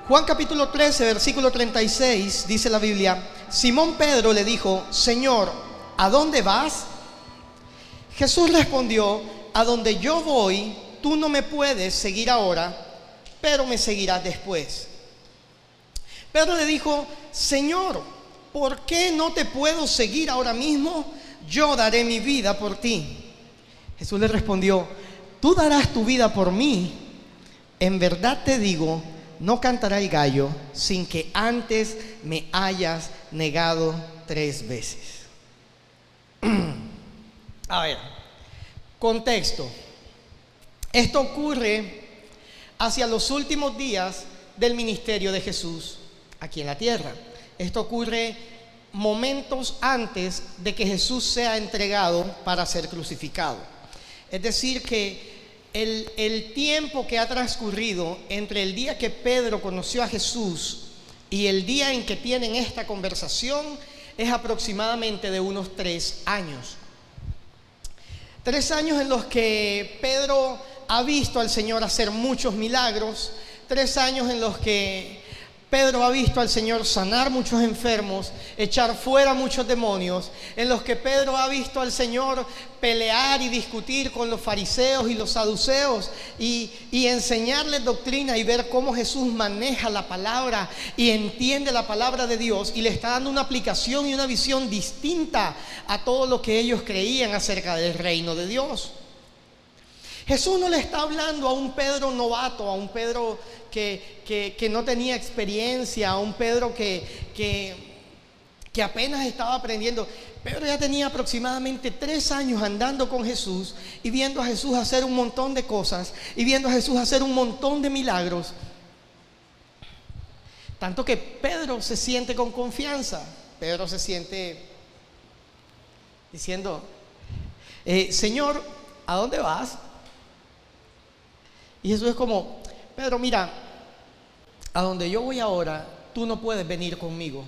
Juan capítulo 13, versículo 36, dice la Biblia: Simón Pedro le dijo: Señor, ¿a dónde vas? Jesús respondió: a donde yo voy, tú no me puedes seguir ahora, pero me seguirás después. Pedro le dijo: Señor, ¿por qué no te puedo seguir ahora mismo? Yo daré mi vida por ti. Jesús le respondió: tú darás tu vida por mí. En verdad te digo, no cantará el gallo sin que antes me hayas negado 3 veces. A ver, contexto. Esto ocurre hacia los últimos días del ministerio de Jesús aquí en la tierra. Esto ocurre momentos antes de que Jesús sea entregado para ser crucificado. Es decir, que el tiempo que ha transcurrido entre el día que Pedro conoció a Jesús y el día en que tienen esta conversación es aproximadamente de unos 3 años. 3 años en los que Pedro ha visto al Señor hacer muchos milagros. 3 años en los que Pedro ha visto al Señor sanar muchos enfermos, echar fuera muchos demonios, en los que Pedro ha visto al Señor pelear y discutir con los fariseos y los saduceos y enseñarles doctrina y ver cómo Jesús maneja la palabra y entiende la palabra de Dios y le está dando una aplicación y una visión distinta a todo lo que ellos creían acerca del reino de Dios. Jesús no le está hablando a un Pedro novato, a un Pedro que no tenía experiencia, a un Pedro que apenas estaba aprendiendo. Pedro ya tenía aproximadamente 3 años andando con Jesús y viendo a Jesús hacer un montón de cosas y viendo a Jesús hacer un montón de milagros. Tanto que Pedro se siente con confianza. Pedro se siente diciendo: Señor, ¿a dónde vas? Y Jesús es como: Pedro, mira, a donde yo voy ahora, tú no puedes venir conmigo.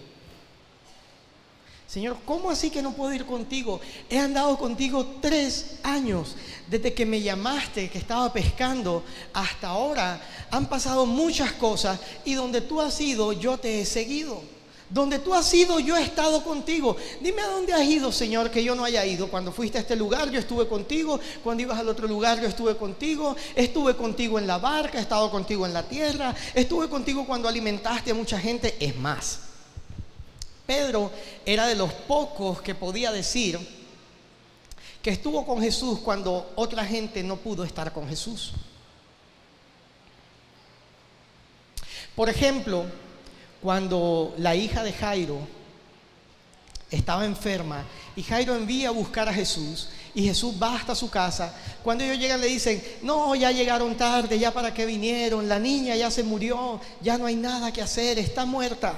Señor, ¿cómo así que no puedo ir contigo? He andado contigo 3 años. Desde que me llamaste, que estaba pescando, hasta ahora han pasado muchas cosas. Y donde tú has ido, yo te he seguido. Donde tú has ido, yo he estado contigo. Dime a dónde has ido, Señor, que yo no haya ido. Cuando fuiste a este lugar, yo estuve contigo. Cuando ibas al otro lugar, yo estuve contigo. Estuve contigo en la barca, he estado contigo en la tierra. Estuve contigo cuando alimentaste a mucha gente. Es más, Pedro era de los pocos que podía decir que estuvo con Jesús cuando otra gente no pudo estar con Jesús. Por ejemplo, cuando la hija de Jairo estaba enferma y Jairo envía a buscar a Jesús y Jesús va hasta su casa, cuando ellos llegan le dicen: no, ya llegaron tarde, ya para qué vinieron, la niña ya se murió, ya no hay nada que hacer, está muerta.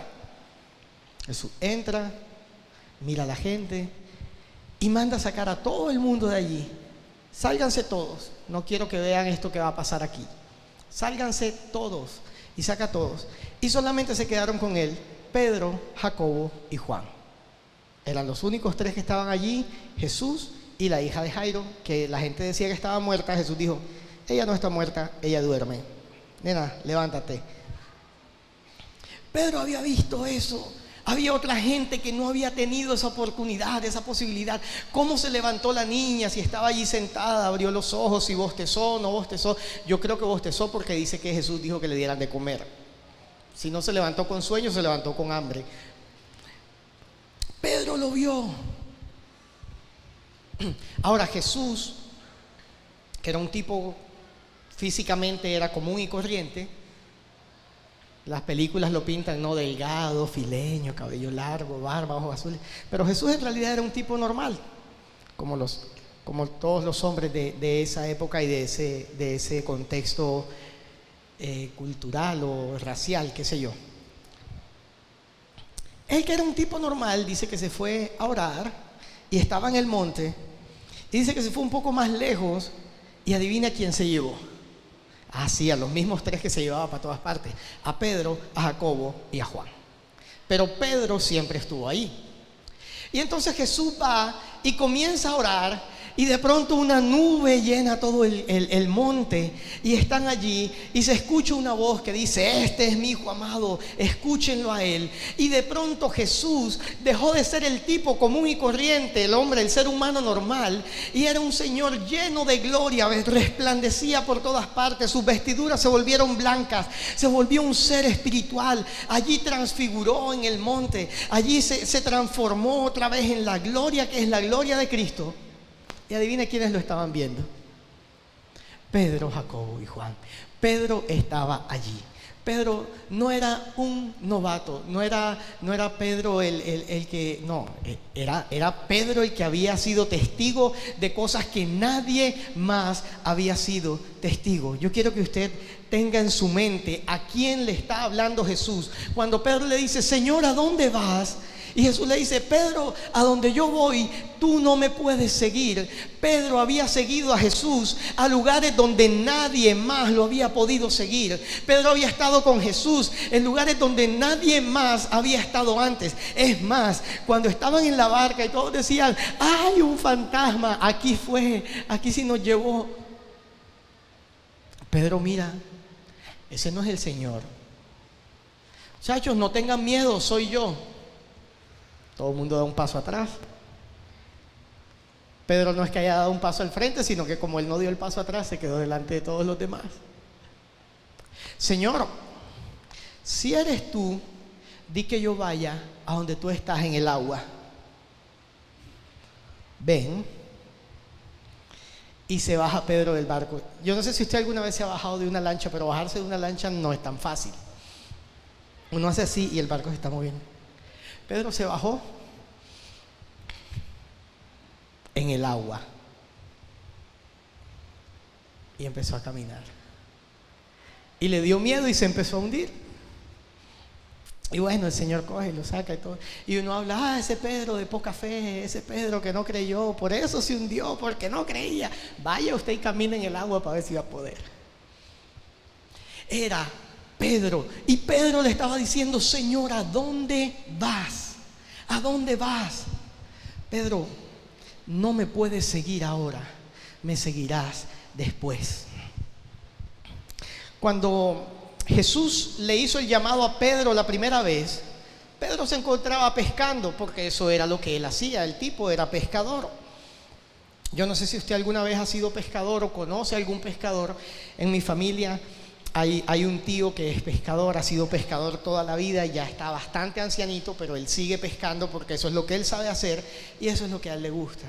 Jesús entra, mira a la gente y manda a sacar a todo el mundo de allí. Sálganse todos, no quiero que vean esto que va a pasar aquí. Sálganse todos. Y saca a todos. Y solamente se quedaron con él Pedro, Jacobo y Juan. Eran los únicos 3 que estaban allí: Jesús y la hija de Jairo, que la gente decía que estaba muerta. Jesús dijo: ella no está muerta, ella duerme. Nena, levántate. Pedro había visto eso. Había otra gente que no había tenido esa oportunidad, esa posibilidad. ¿Cómo se levantó la niña? Si estaba allí sentada, abrió los ojos, si bostezó, no bostezó. Yo creo que bostezó porque dice que Jesús dijo que le dieran de comer. Si no se levantó con sueño, se levantó con hambre. Pedro lo vio. Ahora Jesús, que era un tipo físicamente era común y corriente. Las películas lo pintan, ¿no? Delgado, fileño, cabello largo, barba, ojos azules. Pero Jesús en realidad era un tipo normal, como todos los hombres de esa época y de ese contexto cultural o racial, qué sé yo. Él, que era un tipo normal, dice que se fue a orar y estaba en el monte. Y dice que se fue un poco más lejos y adivina quién se llevó. Sí, a los mismos 3 que se llevaba para todas partes: a Pedro, a Jacobo y a Juan. Pero Pedro siempre estuvo ahí. Y entonces Jesús va y comienza a orar y de pronto una nube llena todo el monte y están allí y se escucha una voz que dice: este es mi hijo amado, escúchenlo a él. Y de pronto Jesús dejó de ser el tipo común y corriente, el hombre, el ser humano normal, y era un Señor lleno de gloria, resplandecía por todas partes, sus vestiduras se volvieron blancas, se volvió un ser espiritual. Allí transfiguró en el monte, allí se transformó otra vez en la gloria que es la gloria de Cristo. Y adivine quiénes lo estaban viendo: Pedro, Jacobo y Juan. Pedro estaba allí. Pedro no era un novato, no era Pedro el que, no, era Pedro el que había sido testigo de cosas que nadie más había sido testigo. Yo quiero que usted tenga en su mente a quién le está hablando Jesús. Cuando Pedro le dice: Señor, ¿a dónde vas? Y Jesús le dice: Pedro, a donde yo voy, tú no me puedes seguir. Pedro había seguido a Jesús a lugares donde nadie más lo había podido seguir. Pedro había estado con Jesús en lugares donde nadie más había estado antes. Es más, cuando estaban en la barca y todos decían: hay un fantasma, aquí fue, aquí sí nos llevó. Pedro mira: ese no es el Señor. Muchachos, no tengan miedo, soy yo. Todo el mundo da un paso atrás. Pedro no es que haya dado un paso al frente, sino que como él no dio el paso atrás, se quedó delante de todos los demás. Señor, si eres tú, di que yo vaya a donde tú estás en el agua. Ven. Y se baja Pedro del barco. Yo no sé si usted alguna vez se ha bajado de una lancha, pero bajarse de una lancha no es tan fácil. Uno hace así y el barco se está moviendo. Pedro se bajó en el agua y empezó a caminar. Y le dio miedo y se empezó a hundir. Y bueno, el Señor coge y lo saca y todo. Y uno habla: ese Pedro de poca fe, ese Pedro que no creyó, por eso se hundió, porque no creía. Vaya usted y camine en el agua para ver si va a poder. Era Pedro. Y Pedro le estaba diciendo: Señor, ¿a dónde vas? ¿A dónde vas? Pedro, no me puedes seguir ahora, me seguirás después. Cuando Jesús le hizo el llamado a Pedro la primera vez, Pedro se encontraba pescando, porque eso era lo que él hacía. El tipo era pescador. Yo no sé si usted alguna vez ha sido pescador o conoce a algún pescador. En mi familia hay un tío que es pescador, ha sido pescador toda la vida, ya está bastante ancianito, pero él sigue pescando porque eso es lo que él sabe hacer y eso es lo que a él le gusta.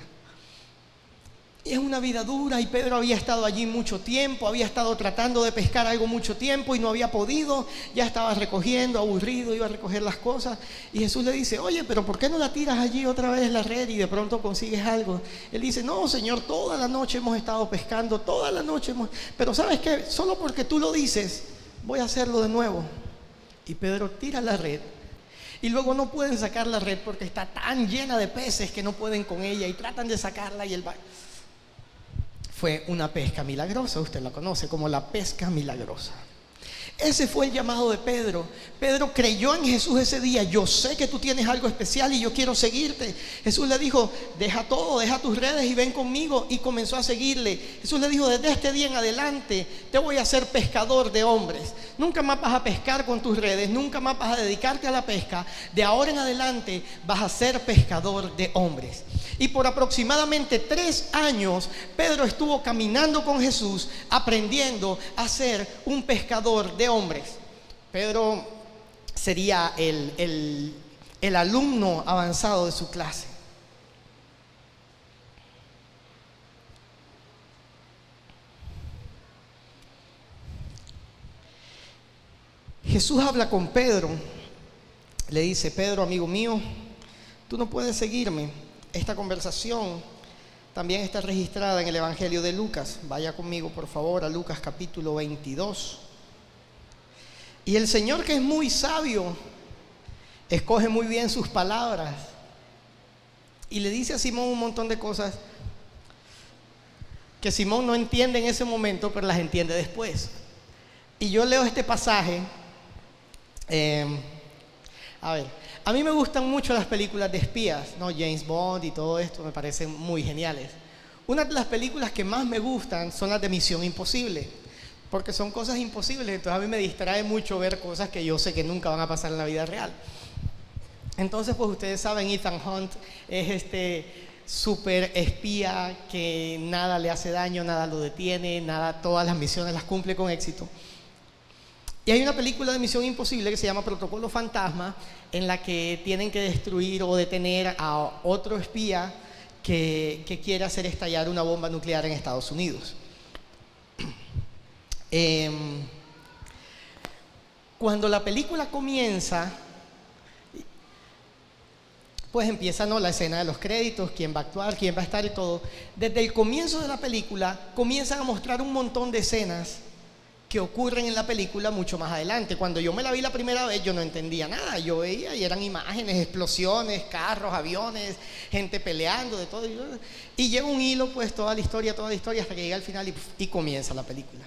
Y es una vida dura, y Pedro había estado allí mucho tiempo, había estado tratando de pescar algo mucho tiempo y no había podido, ya estaba recogiendo, aburrido, iba a recoger las cosas, y Jesús le dice: oye, pero ¿por qué no la tiras allí otra vez la red y de pronto consigues algo? Él dice: no, Señor, toda la noche hemos estado pescando, toda la noche pero ¿sabes qué? Solo porque tú lo dices, voy a hacerlo de nuevo. Y Pedro tira la red. Y luego no pueden sacar la red porque está tan llena de peces que no pueden con ella, y tratan de sacarla y fue una pesca milagrosa. Usted la conoce como la pesca milagrosa. Ese fue el llamado de Pedro. Pedro creyó en Jesús ese día: yo sé que tú tienes algo especial y yo quiero seguirte. Jesús le dijo: deja todo, deja tus redes y ven conmigo. Y comenzó a seguirle. Jesús le dijo: desde este día en adelante te voy a hacer pescador de hombres. Nunca más vas a pescar con tus redes, nunca más vas a dedicarte a la pesca. De ahora en adelante vas a ser pescador de hombres. Y por aproximadamente 3 años Pedro estuvo caminando con Jesús, aprendiendo a ser un pescador de hombres. Pedro sería el alumno avanzado de su clase. Jesús habla con Pedro, le dice: Pedro, amigo mío, tú no puedes seguirme. Esta conversación también está registrada en el Evangelio de Lucas. Vaya conmigo, por favor, a Lucas capítulo 22. Y el Señor, que es muy sabio, escoge muy bien sus palabras y le dice a Simón un montón de cosas que Simón no entiende en ese momento, pero las entiende después. Y yo leo este pasaje. A mí me gustan mucho las películas de espías, ¿no? James Bond y todo esto me parecen muy geniales. Una de las películas que más me gustan son las de Misión Imposible, porque son cosas imposibles, entonces a mí me distrae mucho ver cosas que yo sé que nunca van a pasar en la vida real. Entonces, pues ustedes saben, Ethan Hunt es este super espía que nada le hace daño, nada lo detiene, todas las misiones las cumple con éxito. Y hay una película de Misión Imposible que se llama Protocolo Fantasma, en la que tienen que destruir o detener a otro espía que quiere hacer estallar una bomba nuclear en Estados Unidos. Cuando la película comienza, pues empieza, ¿no?, la escena de los créditos, quién va a actuar, quién va a estar y todo. Desde el comienzo de la película comienzan a mostrar un montón de escenas que ocurren en la película mucho más adelante. Cuando yo me la vi la primera vez, yo no entendía nada. Yo veía y eran imágenes, explosiones, carros, aviones, gente peleando, de todo. Y lleva un hilo, pues, toda la historia, hasta que llega al final y comienza la película.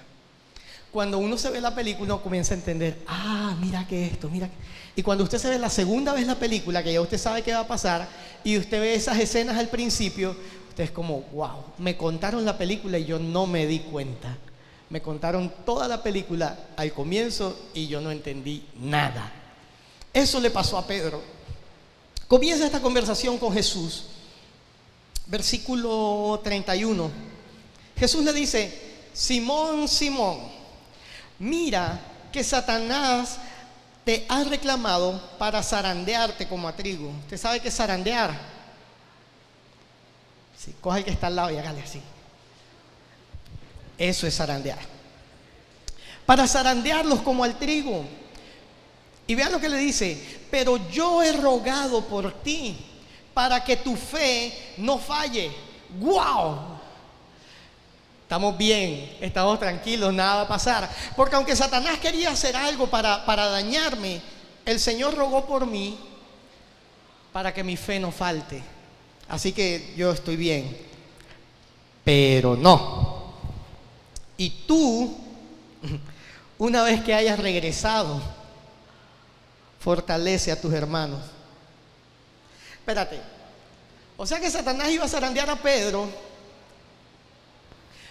Cuando uno se ve la película, uno comienza a entender, mira que esto, mira. Y cuando usted se ve la segunda vez la película, que ya usted sabe qué va a pasar, y usted ve esas escenas al principio, usted es como, wow, me contaron la película y yo no me di cuenta. Me contaron toda la película al comienzo y yo no entendí nada. Eso le pasó a Pedro. Comienza esta conversación con Jesús. Versículo 31. Jesús le dice, Simón, Simón, mira que Satanás te ha reclamado para zarandearte como a trigo. ¿Usted sabe qué es zarandear? Sí, coja el que está al lado y hágale así. Eso es zarandear. Para zarandearlos como al trigo. Y vean lo que le dice, pero yo he rogado por ti para que tu fe no falle. ¡Wow! Estamos bien, estamos tranquilos, nada va a pasar. Porque aunque Satanás quería hacer algo para dañarme, el Señor rogó por mí para que mi fe no falte. Así que yo estoy bien. Pero no. Y tú, una vez que hayas regresado, fortalece a tus hermanos. Espérate. O sea que Satanás iba a zarandear a Pedro,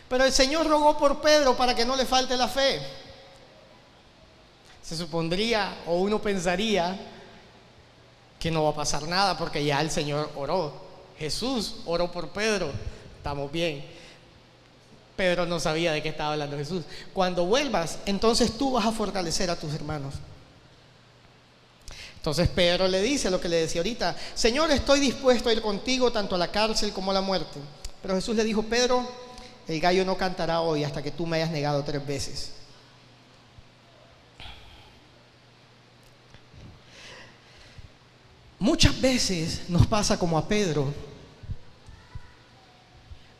pero el Señor rogó por Pedro para que no le falte la fe. Se supondría, o uno pensaría, que no va a pasar nada porque ya el Señor oró. Jesús oró por Pedro. Estamos bien. Pedro no sabía de qué estaba hablando Jesús. Cuando vuelvas, entonces tú vas a fortalecer a tus hermanos. Entonces Pedro le dice lo que le decía ahorita: Señor, estoy dispuesto a ir contigo tanto a la cárcel como a la muerte. Pero Jesús le dijo: Pedro, el gallo no cantará hoy hasta que tú me hayas negado 3 veces. Muchas veces nos pasa como a Pedro.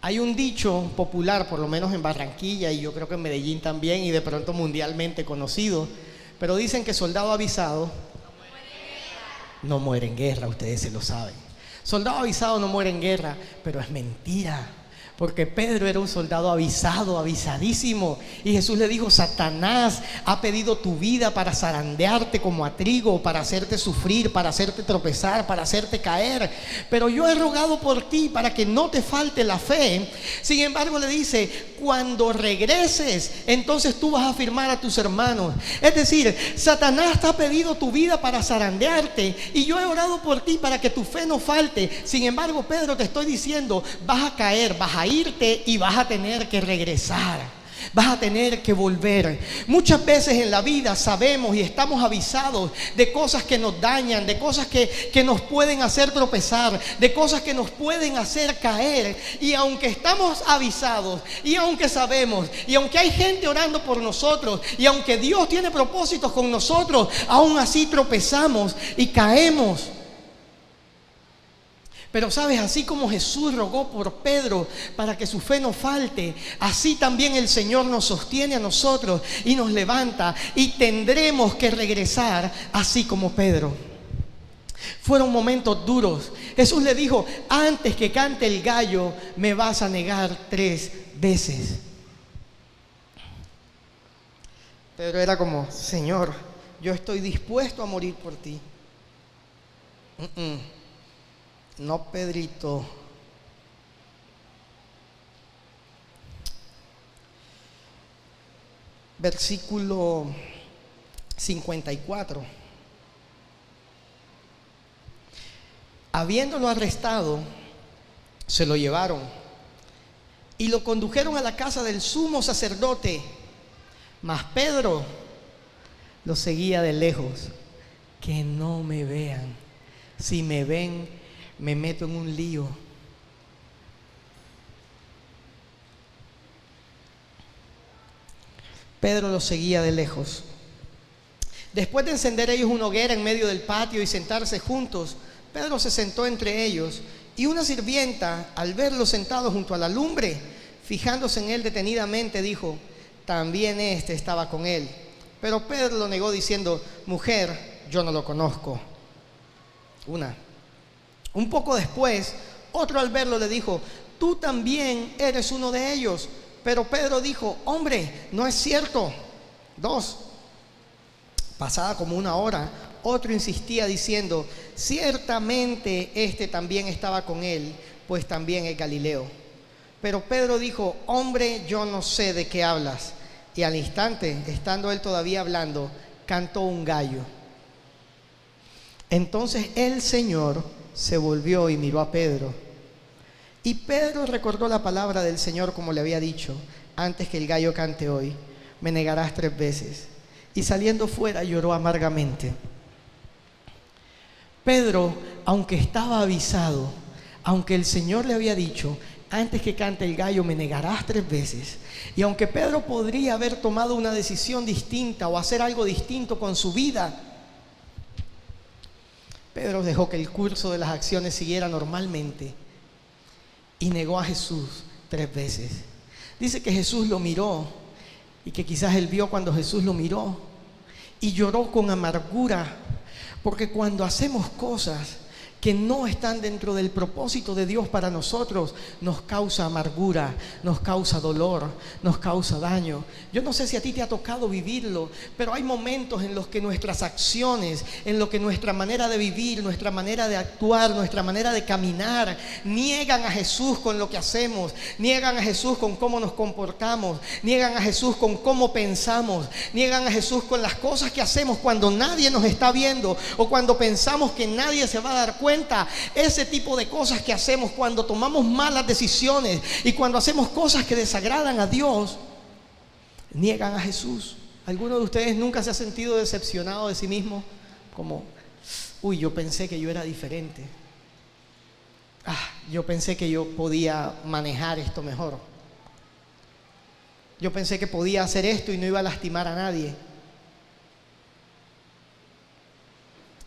Hay un dicho popular, por lo menos en Barranquilla y yo creo que en Medellín también, y de pronto mundialmente conocido, pero dicen que soldado avisado no muere en guerra, ustedes se lo saben. Soldado avisado no muere en guerra, pero es mentira. Porque Pedro era un soldado avisado, avisadísimo. Y Jesús le dijo: Satanás ha pedido tu vida para zarandearte como a trigo, para hacerte sufrir, para hacerte tropezar, para hacerte caer. Pero yo he rogado por ti para que no te falte la fe. Sin embargo, le dice: cuando regreses, entonces tú vas a afirmar a tus hermanos. Es decir, Satanás te ha pedido tu vida para zarandearte y yo he orado por ti para que tu fe no falte. Sin embargo, Pedro, te estoy diciendo, vas a caer, vas a irte y vas a tener que regresar, vas a tener que volver. Muchas veces en la vida sabemos y estamos avisados de cosas que nos dañan, de cosas que nos pueden hacer tropezar, de cosas que nos pueden hacer caer. Y aunque estamos avisados, y aunque sabemos, y aunque hay gente orando por nosotros, y aunque Dios tiene propósitos con nosotros, aún así tropezamos y caemos. Pero sabes, así como Jesús rogó por Pedro para que su fe no falte, así también el Señor nos sostiene a nosotros y nos levanta, y tendremos que regresar así como Pedro. Fueron momentos duros. Jesús le dijo: antes que cante el gallo me vas a negar 3 veces. Pedro era como: Señor, yo estoy dispuesto a morir por ti. No, Pedrito. versículo 54. Habiéndolo arrestado, se lo llevaron y lo condujeron a la casa del sumo sacerdote. Mas Pedro lo seguía de lejos. Que no me vean. Si me ven, me meto en un lío. Pedro lo seguía de lejos. Después de encender ellos una hoguera en medio del patio y sentarse juntos, Pedro se sentó entre ellos, y una sirvienta, al verlo sentado junto a la lumbre, fijándose en él detenidamente, dijo: también este estaba con él. Pero Pedro lo negó diciendo: mujer, yo no lo conozco. Un poco después, otro al verlo le dijo: tú también eres uno de ellos. Pero Pedro dijo: hombre, no es cierto. 2. Pasada como una hora, otro insistía diciendo: ciertamente este también estaba con él, pues también es Galileo. Pero Pedro dijo: hombre, yo no sé de qué hablas. Y al instante, estando él todavía hablando, cantó un gallo. Entonces el Señor se volvió y miró a Pedro. Y Pedro recordó la palabra del Señor, como le había dicho: antes que el gallo cante hoy, me negarás 3 veces. Y saliendo fuera lloró amargamente. Pedro, aunque estaba avisado, aunque el Señor le había dicho: antes que cante el gallo me negarás 3 veces, y aunque Pedro podría haber tomado una decisión distinta o hacer algo distinto con su vida, Pedro dejó que el curso de las acciones siguiera normalmente y negó a Jesús 3 veces. Dice que Jesús lo miró, y que quizás él vio cuando Jesús lo miró y lloró con amargura, porque cuando hacemos cosas que no están dentro del propósito de Dios para nosotros, nos causa amargura, nos causa dolor, nos causa daño. Yo no sé si a ti te ha tocado vivirlo, pero hay momentos en los que nuestras acciones, en los que nuestra manera de vivir, nuestra manera de actuar, nuestra manera de caminar, niegan a Jesús con lo que hacemos, niegan a Jesús con cómo nos comportamos, niegan a Jesús con cómo pensamos, niegan a Jesús con las cosas que hacemos cuando nadie nos está viendo o cuando pensamos que nadie se va a dar cuenta. Ese tipo de cosas que hacemos cuando tomamos malas decisiones y cuando hacemos cosas que desagradan a Dios, niegan a Jesús. ¿Alguno de ustedes nunca se ha sentido decepcionado de sí mismo? Como: uy, yo pensé que yo era diferente. Yo pensé que yo podía manejar esto mejor. Yo pensé que podía hacer esto y no iba a lastimar a nadie.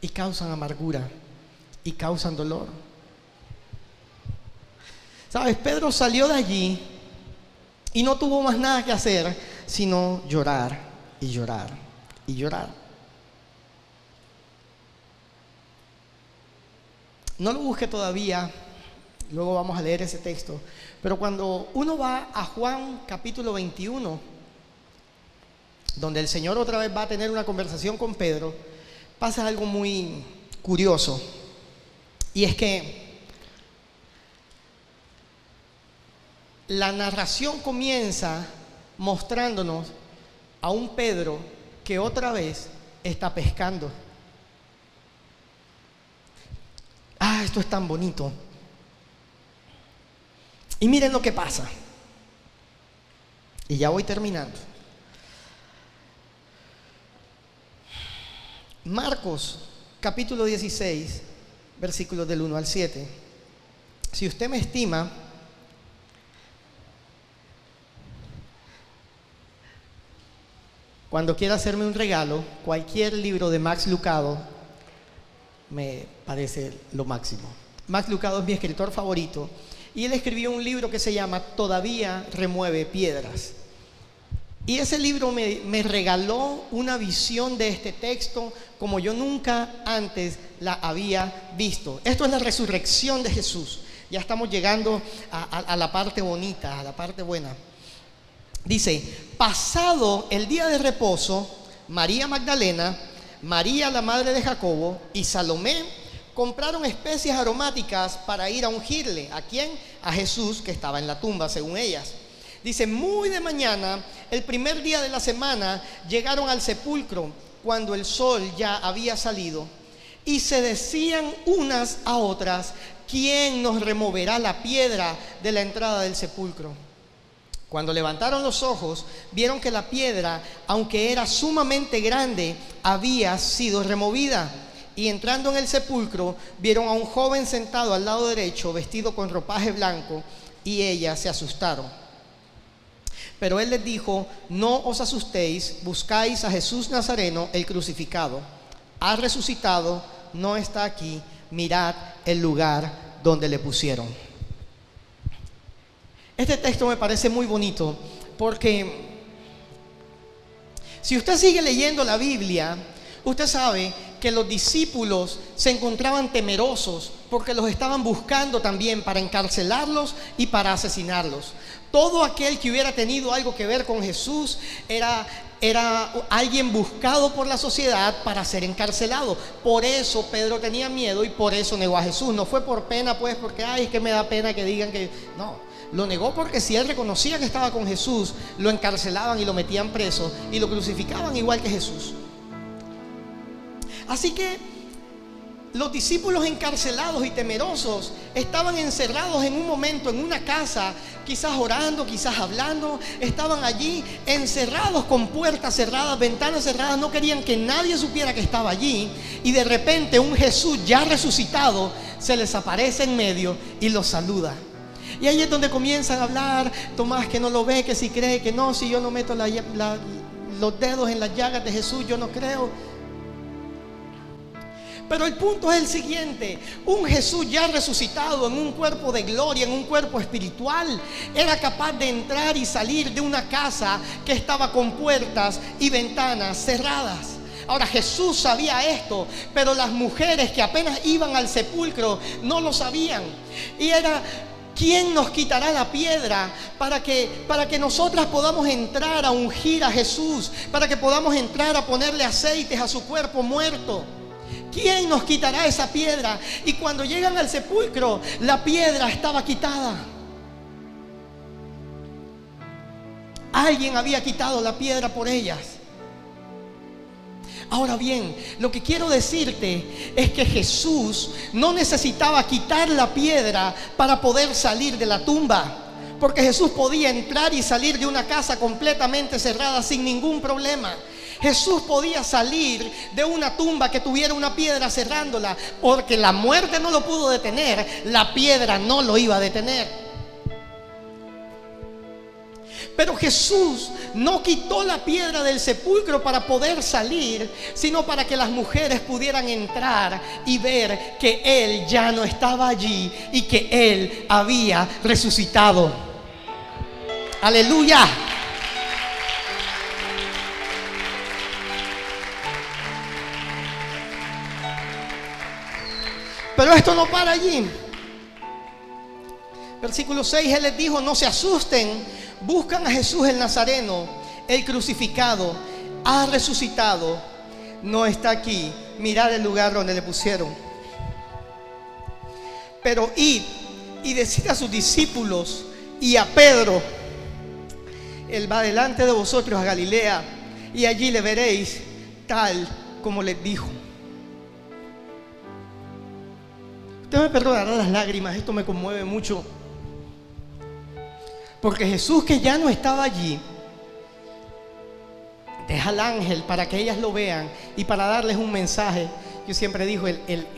Y causan amargura y causan dolor. ¿Sabes? Pedro salió de allí y no tuvo más nada que hacer sino llorar y llorar y llorar. No lo busque todavía, luego vamos a leer ese texto, pero cuando uno va a Juan capítulo 21, donde el Señor otra vez va a tener una conversación con Pedro, pasa algo muy curioso. Y es que la narración comienza mostrándonos a un Pedro que otra vez está pescando. Esto es tan bonito. Y miren lo que pasa. Y ya voy terminando. Marcos capítulo 16, versículos del 1 al 7. Si usted me estima, cuando quiera hacerme un regalo, cualquier libro de Max Lucado me parece lo máximo. Max Lucado es mi escritor favorito y él escribió un libro que se llama Todavía remueve piedras. Y ese libro me regaló una visión de este texto como yo nunca antes la había visto. Esto es la resurrección de Jesús. Ya estamos llegando a la parte bonita, a la parte buena. Dice: pasado el día de reposo, María Magdalena, María la madre de Jacobo y Salomé compraron especias aromáticas para ir a ungirle. ¿A quién? A Jesús, que estaba en la tumba, según ellas. Dice: muy de mañana, el primer día de la semana llegaron al sepulcro cuando el sol ya había salido y se decían unas a otras: ¿quién nos removerá la piedra de la entrada del sepulcro? Cuando levantaron los ojos, vieron que la piedra, aunque era sumamente grande, había sido removida. Y entrando en el sepulcro, vieron a un joven sentado al lado derecho, vestido con ropaje blanco, y ellas se asustaron. Pero él les dijo: no os asustéis, buscáis a Jesús Nazareno, el crucificado. Ha resucitado, no está aquí, mirad el lugar donde le pusieron. Este texto me parece muy bonito porque si usted sigue leyendo la Biblia, usted sabe que los discípulos se encontraban temerosos porque los estaban buscando también para encarcelarlos y para asesinarlos. Todo aquel que hubiera tenido algo que ver con Jesús era alguien buscado por la sociedad para ser encarcelado. Por eso Pedro tenía miedo y por eso negó a Jesús. No fue por pena, pues, porque ay, es que me da pena que digan que... No, lo negó porque si él reconocía que estaba con Jesús, lo encarcelaban y lo metían preso y lo crucificaban igual que Jesús. Así que los discípulos encarcelados y temerosos estaban encerrados en un momento en una casa, quizás orando, quizás hablando. Estaban allí encerrados con puertas cerradas, ventanas cerradas. No querían que nadie supiera que estaba allí. Y de repente un Jesús ya resucitado se les aparece en medio y los saluda. Y ahí es donde comienzan a hablar. Tomás, que no lo ve, que si cree, que no, si yo no meto los dedos en las llagas de Jesús, yo no creo. Pero el punto es el siguiente: un Jesús ya resucitado en un cuerpo de gloria, en un cuerpo espiritual, era capaz de entrar y salir de una casa que estaba con puertas y ventanas cerradas. Ahora, Jesús sabía esto, pero las mujeres que apenas iban al sepulcro no lo sabían. Y era: ¿quién nos quitará la piedra para que nosotras podamos entrar a ungir a Jesús, para que podamos entrar a ponerle aceites a su cuerpo muerto? ¿Quién nos quitará esa piedra? Y cuando llegan al sepulcro, la piedra estaba quitada. Alguien había quitado la piedra por ellas. Ahora bien, lo que quiero decirte es que Jesús no necesitaba quitar la piedra para poder salir de la tumba, porque Jesús podía entrar y salir de una casa completamente cerrada sin ningún problema. Jesús podía salir de una tumba que tuviera una piedra cerrándola, porque la muerte no lo pudo detener, la piedra no lo iba a detener. Pero Jesús no quitó la piedra del sepulcro para poder salir, sino para que las mujeres pudieran entrar y ver que Él ya no estaba allí y que Él había resucitado. ¡Aleluya! Pero esto no para allí. Versículo 6, Él les dijo: no se asusten, buscan a Jesús el Nazareno, el crucificado. Ha resucitado, no está aquí, mirad el lugar donde le pusieron. Pero id y decid a sus discípulos y a Pedro: Él va delante de vosotros a Galilea, y allí le veréis tal como les dijo. Usted me perdonará las lágrimas, esto me conmueve mucho. Porque Jesús, que ya no estaba allí, deja al ángel para que ellas lo vean y para darles un mensaje. Yo siempre digo,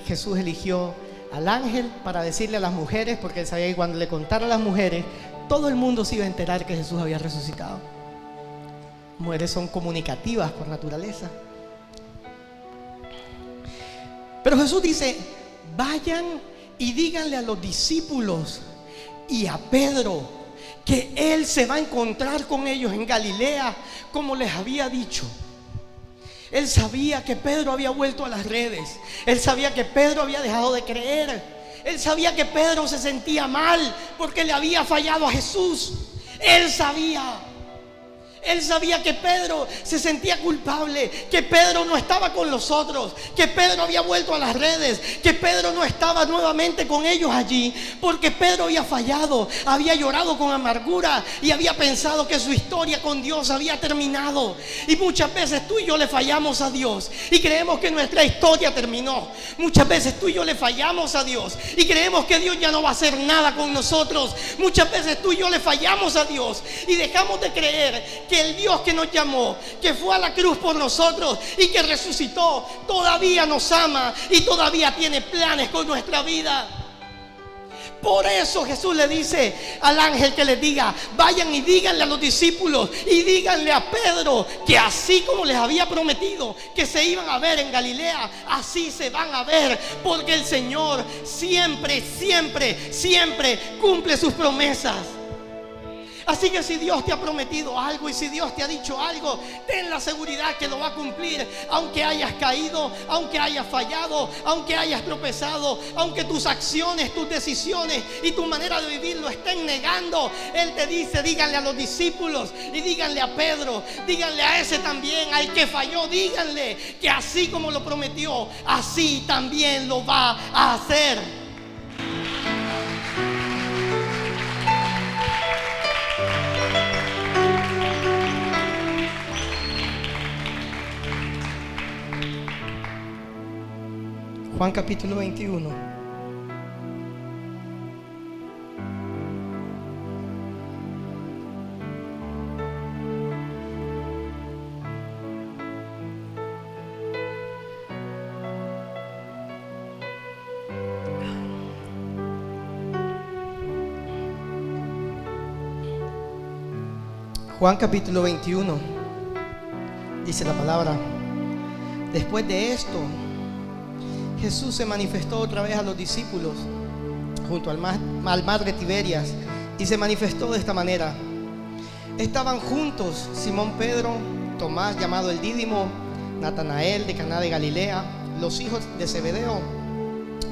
Jesús eligió al ángel para decirle a las mujeres, porque él sabía que cuando le contara a las mujeres, todo el mundo se iba a enterar que Jesús había resucitado. Las mujeres son comunicativas por naturaleza. Pero Jesús dice: vayan y díganle a los discípulos y a Pedro que Él se va a encontrar con ellos en Galilea, como les había dicho. Él sabía que Pedro había vuelto a las redes. Él sabía que Pedro había dejado de creer. Él sabía que Pedro se sentía mal porque le había fallado a Jesús. Él sabía. Él sabía que Pedro se sentía culpable, que Pedro no estaba con los otros, que Pedro había vuelto a las redes, que Pedro no estaba nuevamente con ellos allí, porque Pedro había fallado, había llorado con amargura y había pensado que su historia con Dios había terminado. Y muchas veces tú y yo le fallamos a Dios y creemos que nuestra historia terminó. Muchas veces tú y yo le fallamos a Dios y creemos que Dios ya no va a hacer nada con nosotros. Muchas veces tú y yo le fallamos a Dios y dejamos de creer que el Dios que nos llamó, que fue a la cruz por nosotros y que resucitó, todavía nos ama y todavía tiene planes con nuestra vida. Por eso Jesús le dice al ángel que les diga: vayan y díganle a los discípulos y díganle a Pedro que así como les había prometido que se iban a ver en Galilea, así se van a ver, porque el Señor siempre, siempre, siempre cumple sus promesas. Así que si Dios te ha prometido algo y si Dios te ha dicho algo, ten la seguridad que lo va a cumplir. Aunque hayas caído, aunque hayas fallado, aunque hayas tropezado, aunque tus acciones, tus decisiones y tu manera de vivir lo estén negando, Él te dice: díganle a los discípulos y díganle a Pedro, díganle a ese también, al que falló, díganle que así como lo prometió, así también lo va a hacer. Juan capítulo 21. Juan capítulo 21. Dice la palabra: después de esto, Jesús se manifestó otra vez a los discípulos junto al mar de Tiberias, y se manifestó de esta manera. Estaban juntos Simón Pedro, Tomás llamado el Dídimo, Natanael de Caná de Galilea, los hijos de Zebedeo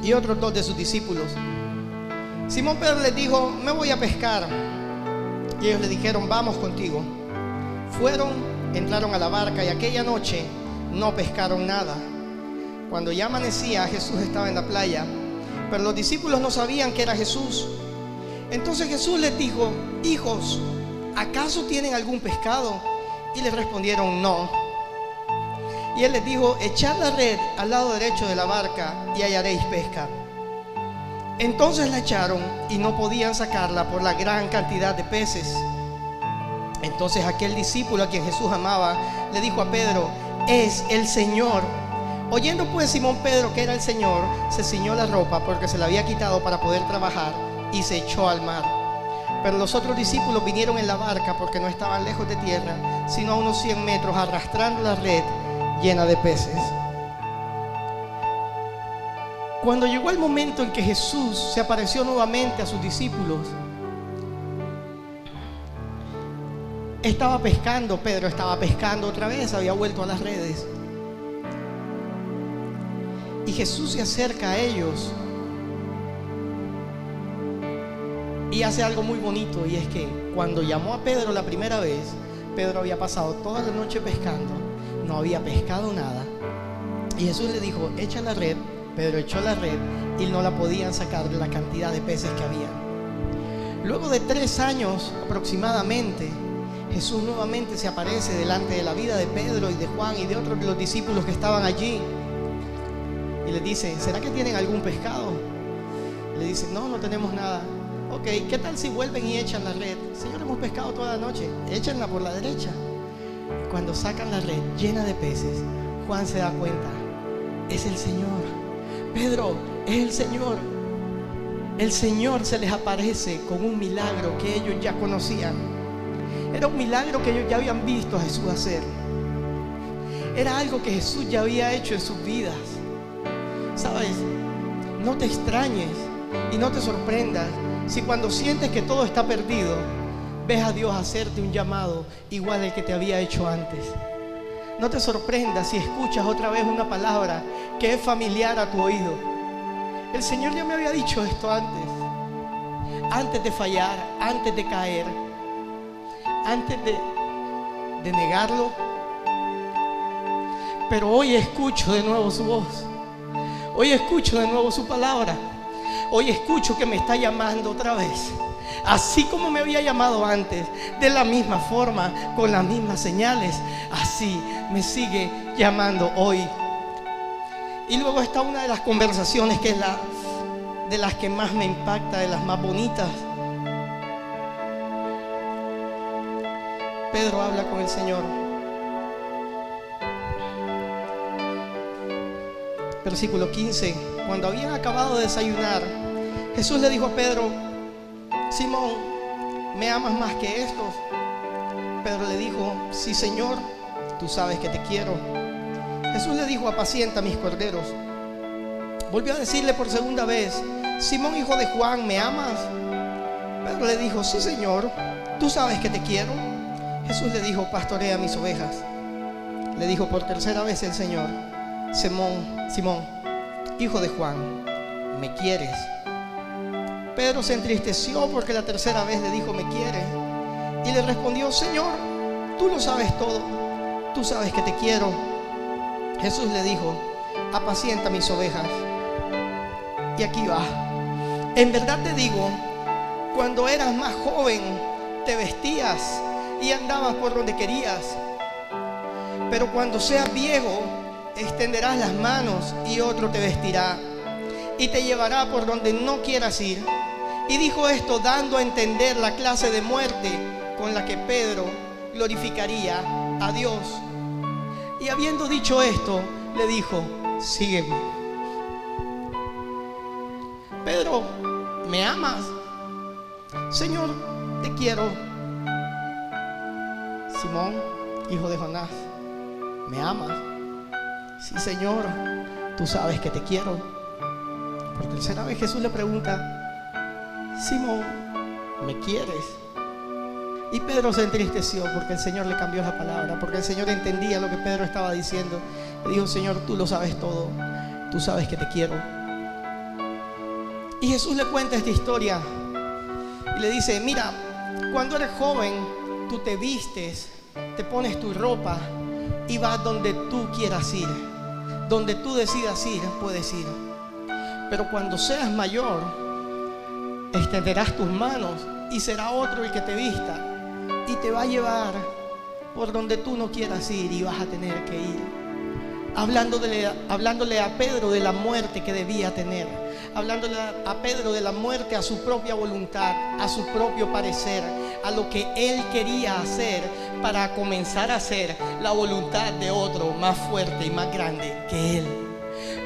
y otros dos de sus discípulos. Simón Pedro les dijo: me voy a pescar. Y ellos le dijeron: vamos contigo. Fueron, entraron a la barca y aquella noche no pescaron nada. Cuando ya amanecía, Jesús estaba en la playa, pero los discípulos no sabían que era Jesús. Entonces Jesús les dijo: hijos, ¿acaso tienen algún pescado? Y les respondieron: no. Y él les dijo: echad la red al lado derecho de la barca y hallaréis pesca. Entonces la echaron y no podían sacarla por la gran cantidad de peces. Entonces aquel discípulo a quien Jesús amaba le dijo a Pedro: es el Señor. Oyendo pues Simón Pedro que era el Señor, se ciñó la ropa porque se la había quitado para poder trabajar, y se echó al mar. Pero los otros discípulos vinieron en la barca porque no estaban lejos de tierra, sino a unos 100 metros, arrastrando la red llena de peces. Cuando llegó el momento en que Jesús se apareció nuevamente a sus discípulos, estaba pescando. Pedro estaba pescando otra vez, había vuelto a las redes. Y Jesús se acerca a ellos y hace algo muy bonito, y es que cuando llamó a Pedro la primera vez, Pedro había pasado toda la noche pescando, no había pescado nada, y Jesús le dijo: echa la red. Pedro echó la red y no la podían sacar de la cantidad de peces que había. Luego de 3 años aproximadamente, Jesús nuevamente se aparece delante de la vida de Pedro y de Juan y de otros de los discípulos que estaban allí. Y les dice: ¿será que tienen algún pescado? Le dicen: no, no tenemos nada. Ok, ¿qué tal si vuelven y echan la red? Señor, hemos pescado toda la noche, échenla por la derecha. Cuando sacan la red llena de peces, Juan se da cuenta: es el Señor. Pedro, es el Señor. El Señor se les aparece con un milagro que ellos ya conocían. Era un milagro que ellos ya habían visto a Jesús hacer. Era algo que Jesús ya había hecho en sus vidas. ¿Sabes? No te extrañes y no te sorprendas si cuando sientes que todo está perdido, ves a Dios hacerte un llamado igual al que te había hecho antes. No te sorprendas si escuchas otra vez una palabra que es familiar a tu oído. El Señor ya me había dicho esto antes de fallar, antes de caer, antes de negarlo. Pero hoy escucho de nuevo su voz. Hoy escucho de nuevo su palabra. Hoy escucho que me está llamando otra vez. Así como me había llamado antes, de la misma forma, con las mismas señales, así me sigue llamando hoy. Y luego está una de las conversaciones que es de las que más me impacta, de las más bonitas. Pedro habla con el Señor. Versículo 15. Cuando habían acabado de desayunar, Jesús le dijo a Pedro: Simón, ¿me amas más que estos? Pedro le dijo: sí, Señor, tú sabes que te quiero. Jesús le dijo: apacienta mis corderos. Volvió a decirle por segunda vez: Simón, hijo de Juan, ¿me amas? Pedro le dijo: sí, Señor, tú sabes que te quiero. Jesús le dijo: pastorea mis ovejas. Le dijo por tercera vez el Señor: Simón, hijo de Juan, ¿me quieres? Pedro se entristeció porque la tercera vez le dijo: ¿me quieres? Y le respondió: Señor, tú lo sabes todo, tú sabes que te quiero. Jesús le dijo: apacienta mis ovejas. Y aquí va. En verdad te digo, cuando eras más joven te vestías y andabas por donde querías, pero cuando seas viejo extenderás las manos y otro te vestirá y te llevará por donde no quieras ir. Y dijo esto dando a entender la clase de muerte con la que Pedro glorificaría a Dios. Y habiendo dicho esto, le dijo: sígueme. Pedro: ¿me amas? Señor, te quiero. Simón, hijo de Jonás, ¿me amas? Sí, Señor, tú sabes que te quiero. Por tercera vez Jesús le pregunta: Simón, ¿me quieres? Y Pedro se entristeció porque el Señor le cambió la palabra, porque el Señor entendía lo que Pedro estaba diciendo. Le dijo: Señor, tú lo sabes todo, tú sabes que te quiero. Y Jesús le cuenta esta historia y le dice: mira, cuando eres joven tú te vistes, te pones tu ropa y vas donde tú quieras ir. Donde tú decidas ir, puedes ir. Pero cuando seas mayor, extenderás tus manos y será otro el que te vista y te va a llevar por donde tú no quieras ir y vas a tener que ir. Hablándole a Pedro de la muerte que debía tener, hablándole a Pedro de la muerte a su propia voluntad, a su propio parecer, a lo que él quería hacer para comenzar a hacer la voluntad de otro más fuerte y más grande que él.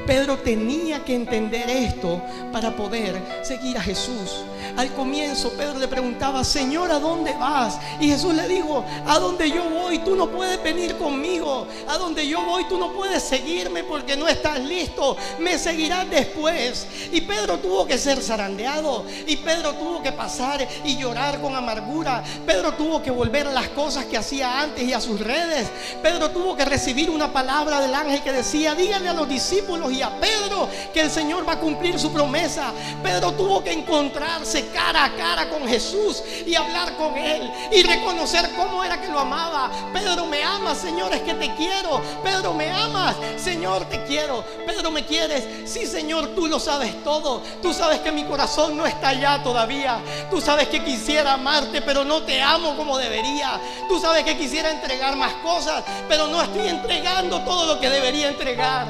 Pedro tenía que entender esto para poder seguir a Jesús. Al comienzo Pedro le preguntaba: Señor, ¿a dónde vas? Y Jesús le dijo: a donde yo voy tú no puedes venir conmigo. A donde yo voy tú no puedes seguirme porque no estás listo. Me seguirás después. Y Pedro tuvo que ser zarandeado. Y Pedro tuvo que pasar y llorar con amargura. Pedro tuvo que volver a las cosas que hacía antes y a sus redes. Pedro tuvo que recibir una palabra del ángel que decía: díganle a los discípulos y a Pedro que el Señor va a cumplir su promesa. Pedro tuvo que encontrarse cara a cara con Jesús y hablar con él y reconocer cómo era que lo amaba. Pedro, ¿me amas? Señor, es que te quiero. Pedro, ¿me amas? Señor, te quiero. Pedro, ¿me quieres? Sí, Señor, tú lo sabes todo. Tú sabes que mi corazón no está allá todavía. Tú sabes que quisiera amarte, pero no te amo como debería. Tú sabes que quisiera entregar más cosas, pero no estoy entregando todo lo que debería entregar.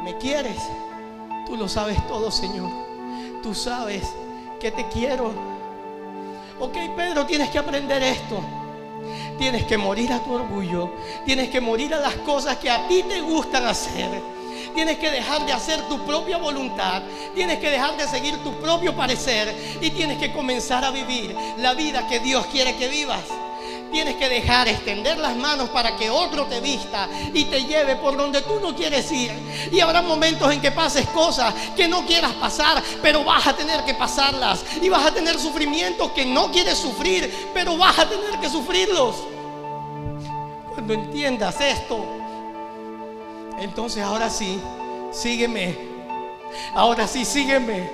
¿Me quieres? Tú lo sabes todo, Señor. Tú sabes que te quiero. Ok, Pedro, tienes que aprender esto. Tienes que morir a tu orgullo. Tienes que morir a las cosas que a ti te gustan hacer. Tienes que dejar de hacer tu propia voluntad. Tienes que dejar de seguir tu propio parecer. Y tienes que comenzar a vivir la vida que Dios quiere que vivas. Tienes que dejar extender las manos para que otro te vista y te lleve por donde tú no quieres ir. Y habrá momentos en que pases cosas que no quieras pasar, pero vas a tener que pasarlas. Y vas a tener sufrimientos que no quieres sufrir, pero vas a tener que sufrirlos. Cuando entiendas esto, entonces ahora sí, sígueme. Ahora sí, sígueme.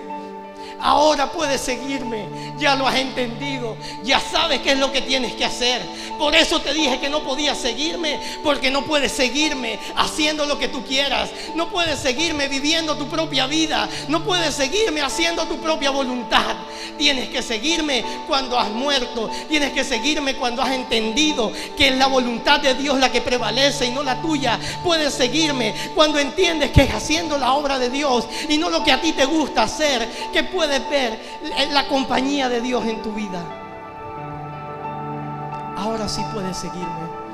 Ahora puedes seguirme. Ya lo has entendido. Ya sabes qué es lo que tienes que hacer. Por eso te dije que no podías seguirme, porque no puedes seguirme haciendo lo que tú quieras. No puedes seguirme viviendo tu propia vida. No puedes seguirme haciendo tu propia voluntad. Tienes que seguirme cuando has muerto. Tienes que seguirme cuando has entendido que es la voluntad de Dios la que prevalece y no la tuya. Puedes seguirme cuando entiendes que es haciendo la obra de Dios y no lo que a ti te gusta hacer, que puedes ver la compañía de Dios en tu vida. Ahora sí puedes seguirme.